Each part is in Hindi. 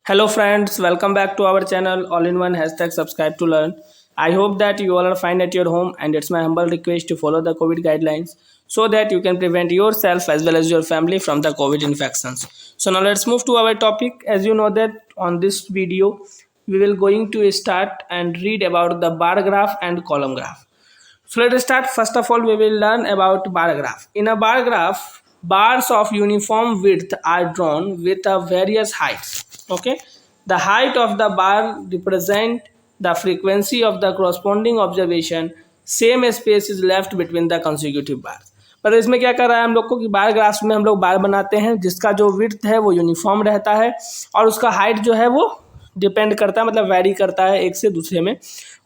Hello friends, welcome back to our channel all in one hashtag subscribe to learn. I hope that you all are fine at your home and it's my humble request to follow the COVID guidelines so that you can prevent yourself as well as your family from the COVID infections. So now let's move to our topic. As you know that on this video we will going to start and read about the bar graph and column graph. So let us start. First of all, we will learn about bar graph. In a bar graph, bars of uniform width are drawn with a various heights. Okay, the height of the bar represent the frequency of the corresponding observation. Same space is left between the consecutive bars. पर इसमें क्या कर रहा है हम लोग को कि बार ग्राफ्स में हम लोग बार बनाते हैं जिसका जो विड्थ है वो यूनिफॉर्म रहता है और उसका हाइट जो है वो डिपेंड करता है, मतलब वैरी करता है एक से दूसरे में,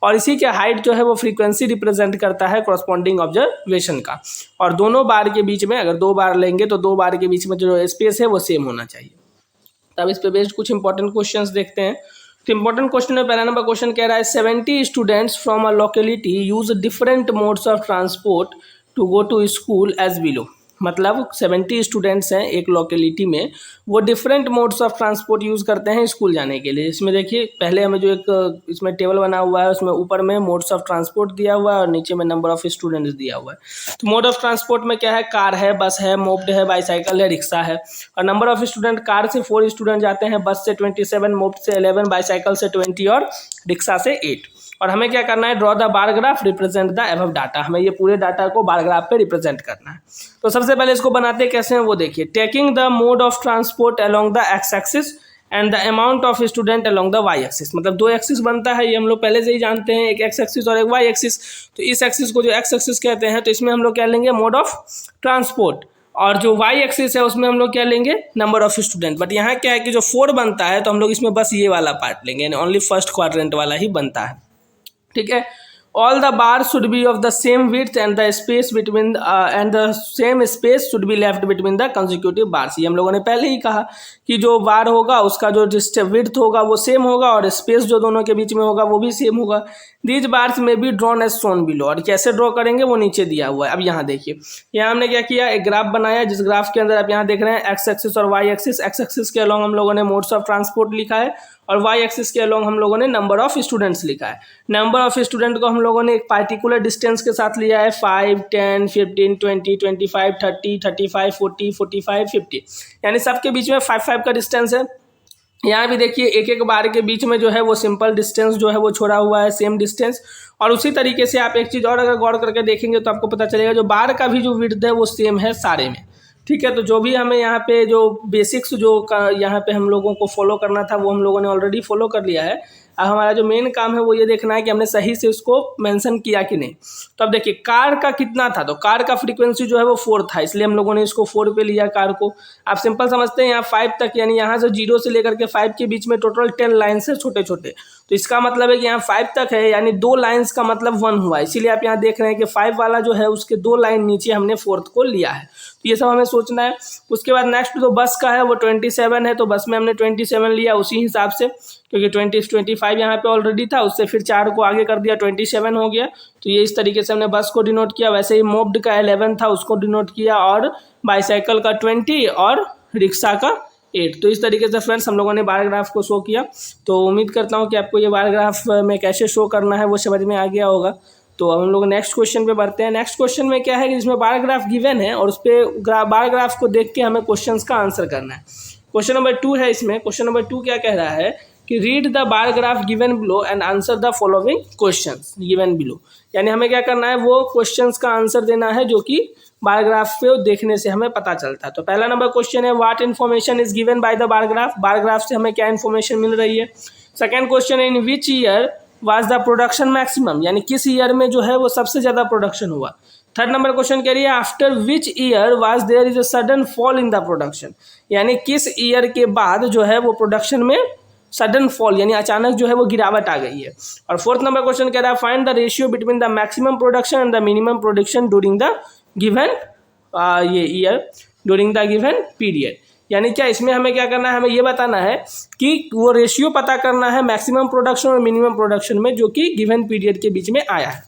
और इसी के हाइट जो है वो फ्रीक्वेंसी रिप्रेजेंट करता है कॉरस्पॉन्डिंग ऑब्जर्वेशन का। और दोनों बार के बीच में अगर दो बार लेंगे तो दो बार के बीच में जो स्पेस है वो सेम होना चाहिए। तब इस पे बेस्ड कुछ इंपॉर्टेंट क्वेश्चंस देखते हैं। तो इंपॉर्टेंट क्वेश्चन में पहला नंबर क्वेश्चन कह रहा है 70 students from a locality use different modes of transport to go to school as below. मतलब 70 स्टूडेंट्स हैं एक लोकेलिटी में, वो different modes of transport use करते हैं स्कूल जाने के लिए। इसमें देखिए पहले हमें जो एक इसमें टेबल बना हुआ है उसमें ऊपर में मोड्स ऑफ ट्रांसपोर्ट दिया हुआ है और नीचे में नंबर ऑफ स्टूडेंट्स दिया हुआ है। तो मोड ऑफ ट्रांसपोर्ट में क्या है, कार है, बस है, मोप्ड है, बाईसाइकिल है, रिक्शा है। और नंबर ऑफ स्टूडेंट, कार से 4 स्टूडेंट जाते हैं, बस से 27, मोप्ड से 11, बाईसाइकिल से 20 और रिक्शा से 8। और हमें क्या करना है, draw the bar graph represent the above data. हमें ये पूरे डाटा को बार ग्राफ पे रिप्रेजेंट करना है। तो सबसे पहले इसको बनाते कैसे हैं वो देखिए। Taking the mode of transport along the X axis and the amount of student along the Y axis. मतलब दो एक्सिस बनता है, ये हम लोग पहले से ही जानते हैं, एक एक्स एक्सिस और एक वाई एक्सिस। तो इस एक्सिस को जो एक्स एक्सिस कहते हैं तो इसमें हम लोग क्या लेंगे, मोड ऑफ ट्रांसपोर्ट, और जो वाई एक्सिस है उसमें हम लोग क्या लेंगे, नंबर ऑफ स्टूडेंट। बट यहाँ क्या है कि जो 4 बनता है तो हम लोग इसमें बस ये वाला पार्ट लेंगे, यानी ओनली फर्स्ट क्वाड्रेंट वाला ही बनता है। ठीक है। All the bar should be of the same width and the space between and the same space should be left between the consecutive bars. ये हम लोगों ने पहले ही कहा कि जो बार होगा उसका जो विड्थ होगा वो सेम होगा और स्पेस जो दोनों के बीच में होगा वो भी सेम होगा। दीज बार्स में be drawn as shown below. और कैसे ड्रॉ करेंगे वो नीचे दिया हुआ है। अब यहाँ देखिए, यहाँ हमने क्या किया, एक ग्राफ बनाया जिस ग्राफ के अंदर आप यहाँ देख रहे हैं एक्स एक्सिस और वाई एक्सिस। एक्स एक्सिस के अलॉन्ग हम लोगों ने मोड्स ऑफ ट्रांसपोर्ट लिखा है और वाई एक्सिस के अलॉन्ग हम लोगों ने नंबर ऑफ स्टूडेंट्स लिखा है। नंबर ऑफ स्टूडेंट को हम लोगों ने एक पार्टिकुलर डिस्टेंस के साथ लिया है, 5, 10, 15, 20, 25, 30, 35, 40, 45, 50, यानी सबके बीच में 5 का डिस्टेंस है। यहाँ भी देखिए एक एक बार के बीच में जो है वो सिंपल डिस्टेंस जो है वो छोड़ा हुआ है, सेम डिस्टेंस। और उसी तरीके से आप एक चीज़ और अगर गौर करके देखेंगे तो आपको पता चलेगा जो बार का भी जो विड्थ है वो सेम है सारे में। ठीक है। तो जो भी हमें यहाँ पे जो बेसिक्स जो यहाँ पे हम लोगों को फॉलो करना था वो हम लोगों ने ऑलरेडी फॉलो कर लिया है। अब हमारा जो मेन काम है वो ये देखना है कि हमने सही से उसको मेंशन किया कि नहीं। तो अब देखिए कार का कितना था, तो कार का फ्रीक्वेंसी जो है वो 4 था, इसलिए हम लोगों ने इसको 4 पे लिया कार को। आप सिंपल समझते हैं यहाँ 5 तक, यानी यहाँ से 0 से लेकर के 5 के बीच में टोटल 10 लाइन्स है छोटे छोटे। तो इसका मतलब है कि यहाँ 5 तक है, यानी 2 लाइन्स का मतलब 1 हुआ। इसीलिए आप यहाँ देख रहे हैं कि 5 वाला जो है उसके 2 लाइन नीचे हमने 4th को लिया है। तो ये सब हमें सोचना है। उसके बाद नेक्स्ट जो बस का है वो 27 है, तो बस में हमने 27 लिया उसी हिसाब से, क्योंकि 25 यहाँ पे ऑलरेडी था, उससे फिर 4 को आगे कर दिया, 27 हो गया। तो ये इस तरीके से हमने बस को डिनोट किया। वैसे ही मोप्ड का 11 था उसको डिनोट किया, और बाईसाइकिल का 20 और रिक्शा का 8। तो इस तरीके से फ्रेंड्स हम लोगों ने बार ग्राफ को शो किया। तो उम्मीद करता हूँ कि आपको ये बार ग्राफ में कैसे शो करना है वो समझ में आ गया होगा। तो हम लोग नेक्स्ट क्वेश्चन पे बढ़ते हैं। नेक्स्ट क्वेश्चन में क्या है कि जिसमें बार ग्राफ गिवन है और उस पर बार ग्राफ को देख के हमें क्वेश्चंस का आंसर करना है। क्वेश्चन नंबर 2 है इसमें। क्वेश्चन नंबर 2 क्या कह रहा है कि read the bar graph given below and answer the following questions given below. यानी हमें क्या करना है, वो क्वेश्चंस का आंसर देना है जो कि बार ग्राफ पे देखने से हमें पता चलता है। तो पहला नंबर क्वेश्चन है what information is given by the bar graph. Bar graph से हमें क्या इन्फॉर्मेशन मिल रही है। सेकेंड क्वेश्चन है in which year was the production maximum, यानी किस ईयर में जो है वो सबसे ज़्यादा प्रोडक्शन हुआ। थर्ड नंबर क्वेश्चन कह रही है after which year was there is a sudden fall in the production, यानी किस ईयर के बाद जो है वो प्रोडक्शन में सडन फॉल यानी अचानक जो है वो गिरावट आ गई है। और फोर्थ नंबर क्वेश्चन कह रहा है find the ratio between the maximum production and the minimum production during the given ये year during the given period. यानी क्या इसमें हमें क्या करना है, हमें ये बताना है कि वो रेशियो पता करना है मैक्सिमम प्रोडक्शन और मिनिमम प्रोडक्शन में जो कि गिवन पीरियड के बीच में आया है।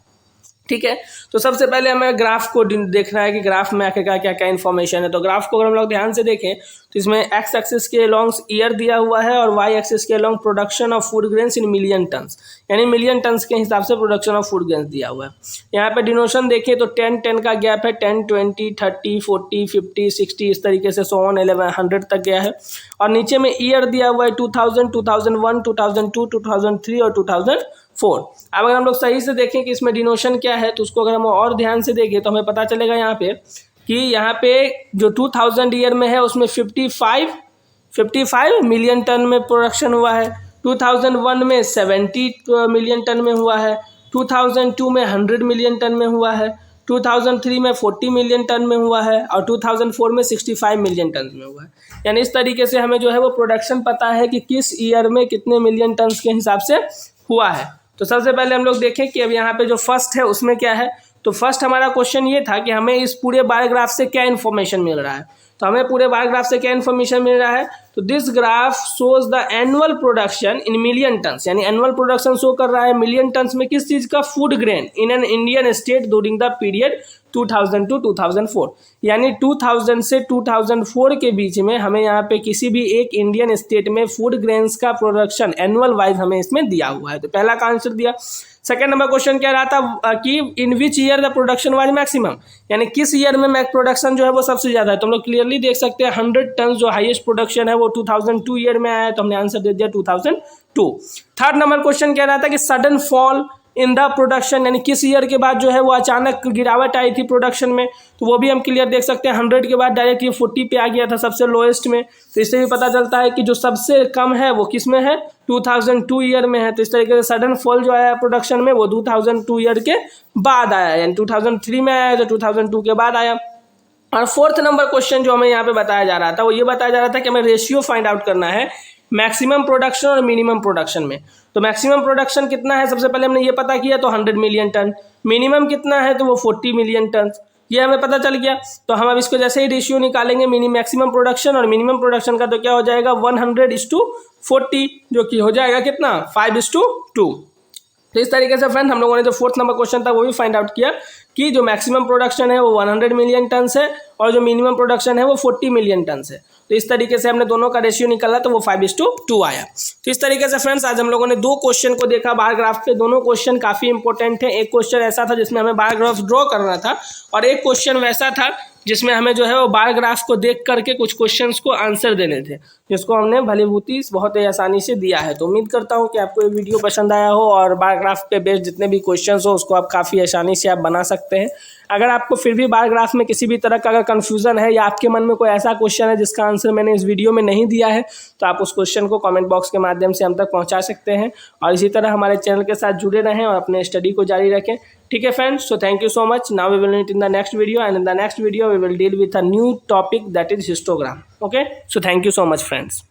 ठीक है। तो सबसे पहले हमें ग्राफ को देखना है कि ग्राफ में आखिरकार क्या क्या इन्फॉर्मेशन है। तो ग्राफ को अगर हम लोग ध्यान से देखें तो इसमें एक्स एक्सिस के अलोंग ईयर दिया हुआ है और वाई एक्सिस के along production of food grains in million turns, यानी मिलियन टन्स के हिसाब से प्रोडक्शन ऑफ फूड ग्रेन्स दिया हुआ है। यहाँ पे डिनोशन देखिए तो 10-10 का गैप है, 10, 20, 30, 40, 50, 60 इस तरीके से 100 तक गया है। और नीचे में ईयर दिया हुआ है 2000, 2001, 2002, 2003 और 2004। अब अगर हम लोग सही से देखें कि इसमें डिनोशन क्या है तो उसको अगर हम और ध्यान से देखें तो हमें पता चलेगा यहाँ पे कि यहाँ पे जो 2000 ईयर में है उसमें 55 मिलियन टन में प्रोडक्शन हुआ है, 2001 में 70 मिलियन टन में हुआ है, 2002 में 100 मिलियन टन में हुआ है, 2003 में 40 मिलियन टन में हुआ है और 2004 में 65 मिलियन टन में हुआ है। यानी इस तरीके से हमें जो है वो प्रोडक्शन पता है कि किस ईयर में कितने मिलियन टन के हिसाब से हुआ है। तो सबसे पहले हम लोग देखें कि अब यहाँ पे जो फर्स्ट है उसमें क्या है। तो फर्स्ट हमारा क्वेश्चन ये था कि हमें इस पूरे बार ग्राफ से क्या इन्फॉर्मेशन मिल रहा है। तो हमें पूरे बार ग्राफ से क्या इन्फॉर्मेशन मिल रहा है, तो this graph shows the annual production in million turns, यानी एनुअल प्रोडक्शन शो कर रहा है मिलियन टन्स में किस चीज का, food grain in an Indian state during the period 2000 to 2004, यानी 2000 से 2004 के बीच में हमें यहाँ पे किसी भी एक इंडियन स्टेट में फूड ग्रेन्स का प्रोडक्शन एनुअल वाइज हमें इसमें दिया हुआ है। तो पहला का आंसर दिया। सेकंड नंबर क्वेश्चन क्या रहा था कि in which year the production was maximum, यानी किस ईयर में मैक प्रोडक्शन जो है वो सबसे ज्यादा है। तो हम लोग क्लियरली देख सकते हैं 100 टन जो हाईएस्ट प्रोडक्शन है वो 2002 ईयर में आया है, तो हमने आंसर दे दिया 2002। थर्ड नंबर क्वेश्चन क्या रहा था कि sudden fall in the production, यानी किस ईयर के बाद जो है वो अचानक गिरावट आई थी प्रोडक्शन में, तो वो भी हम क्लियर देख सकते हैं 100 के बाद डायरेक्ट ये 40 पे आ गया था सबसे लोएस्ट में। तो इससे भी पता चलता है कि जो सबसे कम है वो किस में है, 2002 ईयर में है। तो इस तरीके से सडन फॉल जो आया प्रोडक्शन में वो 2002 ईयर के बाद आया, यानी 2003 में आया तो 2002 के बाद आया। और फोर्थ नंबर क्वेश्चन जो हमें यहाँ पे बताया जा रहा था वो ये बताया जा रहा था कि हमें रेशियो फाइंड आउट करना है मैक्सिमम प्रोडक्शन और मिनिमम प्रोडक्शन में। तो मैक्सिमम प्रोडक्शन कितना है सबसे पहले हमने ये पता किया तो 100 मिलियन टन, मिनिमम कितना है तो वो 40 मिलियन टन, ये हमें पता चल गया। तो हम अब इसको जैसे ही रेशियो निकालेंगे मैक्सिमम प्रोडक्शन और मिनिमम प्रोडक्शन का, तो क्या हो जाएगा 100:40, जो कि हो जाएगा कितना 5:2। तो इस तरीके से फ्रेंड हम लोगों ने जो फोर्थ नंबर क्वेश्चन था वो भी फाइंड आउट किया कि जो मैक्सिमम प्रोडक्शन है वो 100 मिलियन टन है और जो मिनिमम प्रोडक्शन है वो 40 मिलियन टन है। तो इस तरीके से हमने दोनों का रेशियो निकाला तो वो 5:2 आया। तो इस तरीके से फ्रेंड्स आज हम लोगों ने दो क्वेश्चन को देखा बार ग्राफ पे। दोनों क्वेश्चन काफ़ी इंपॉर्टेंट है। एक क्वेश्चन ऐसा था जिसमें हमें बार ग्राफ ड्रॉ करना था और एक क्वेश्चन वैसा था जिसमें हमें जो है वो बार ग्राफ को देख करके कुछ क्वेश्चंस को आंसर देने थे, जिसको हमने भलीभूती बहुत ही आसानी से दिया है। तो उम्मीद करता हूँ कि आपको ये वीडियो पसंद आया हो और बार ग्राफ पे बेस्ड जितने भी क्वेश्चंस हो उसको आप काफ़ी आसानी से आप बना सकते हैं। अगर आपको फिर भी बार ग्राफ में किसी भी तरह का अगर कन्फ्यूज़न है या आपके मन में कोई ऐसा क्वेश्चन है जिसका आंसर मैंने इस वीडियो में नहीं दिया है तो आप उस क्वेश्चन को कमेंट बॉक्स के माध्यम से हम तक पहुंचा सकते हैं। और इसी तरह हमारे चैनल के साथ जुड़े रहें और अपने स्टडी को जारी रखें। ठीक है friends, so thank you so much. Now we will meet in the next video and in the next video we will deal with a new topic that is histogram. Okay, so thank you so much friends.